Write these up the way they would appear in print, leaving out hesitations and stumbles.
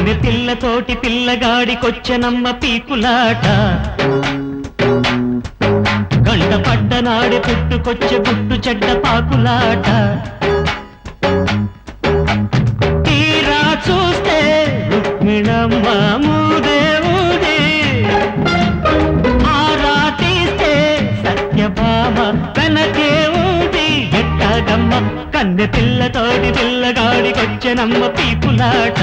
కన్నె పిల్లతోటి పిల్లగాడికొచ్చనమ్మ పీకులాట గంట పడ్డనాడి పుట్టుకొచ్చే గుట్టు చెడ్డ పాకులాట తీరా చూస్తే రుక్మిణమ్మ మూదేవుడి ఆరా తీస్తే సత్యభామ కనకేవుడి ఎట్టాగమ్మ కన్నె పిల్లతోటి పిల్లగాడికొచ్చనమ్మ పీకులాట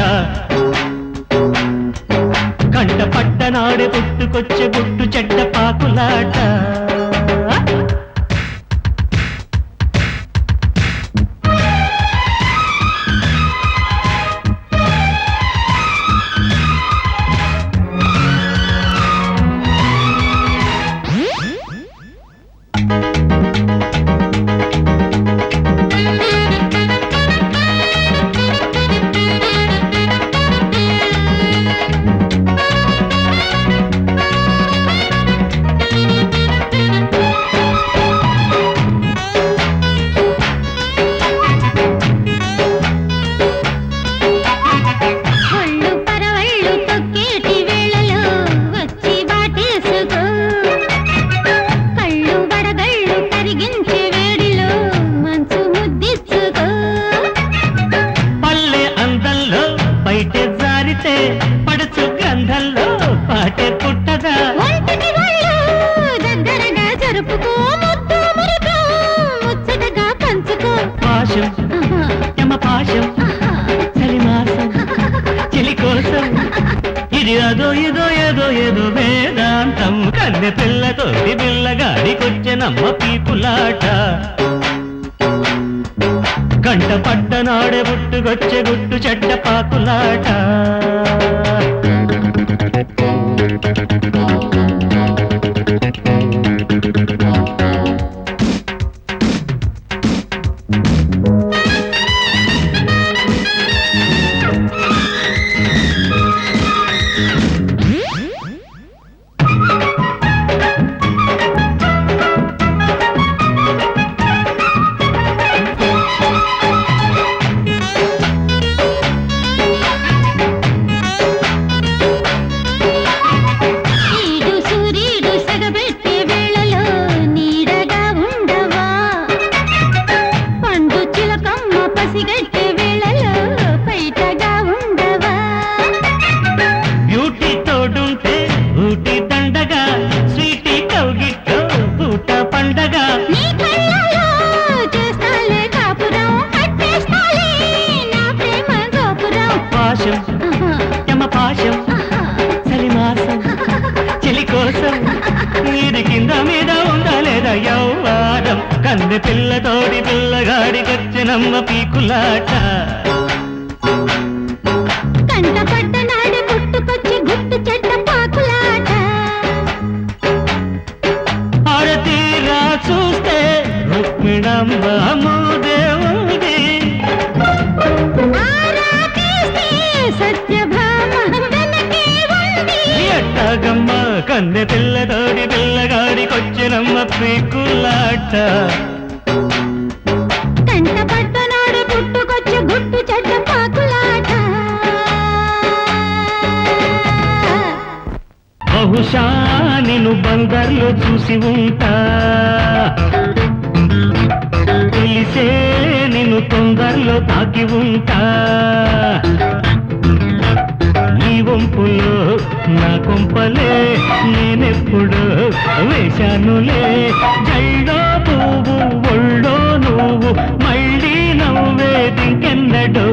కంట పట్టనాడే పుట్టుకొచ్చే గుట్టు చెడ్డ పాకులాట పడుచు గ్రంథంలో పాటే పుట్టదా దగ్గరగా జరుపుకో ముచ్చటగా పంచుకో పాశం యమ పాశం చలిమాసం చెలి కోసం ఇది అదో ఇదో ఏదో ఏదో వేదాంతం కన్నె పిల్లతోటి పిల్లగాడికొచ్చనమ్మ పీకులాట గంట పడ్డనాడే పుట్టుకొచ్చే గుట్టు చెడ్డ పాకులాట బ్యూటీ తోడుంటే ఊటి దండగా స్వీటీ కౌగిట్లో పూట పండగ పాశం యమ పాశం చలిమాసం చెలి కోసం ఇది కింద మీద ఉండాలేదా యౌవారం కన్నె పిల్లతోడి పిల్లగాడికొచ్చినమ్మ పీకులాట కంట పడ్డనాడి పుట్టుకొచ్చి గుట్టు చెడ్డ పాకులాట ఆడతీరా చూస్తే రుక్మిణమ్మ మూదేవుడి సత్యభామ వెనకే ఉంది ఎట్టాగమ్మ కన్నె పిల్లతోడి పిల్లగాడికొచ్చినమ్మ పీకులాట కంట పడ్డనాడు పుట్టుకొచ్చి గుట్టు చెడ్డ పాకులాట బహుశా నిన్ను బందర్లో చూసి ఉంటా తెలిసే నిన్ను తొందరలో తాకి ఉంటా నీ వంపులో నా కొంపలే నేనెప్పుడు వేశానులే జైడో పువ్వు ఒళ్ళో నువ్వు మళ్ళీ నవ్వేదింకెన్నడు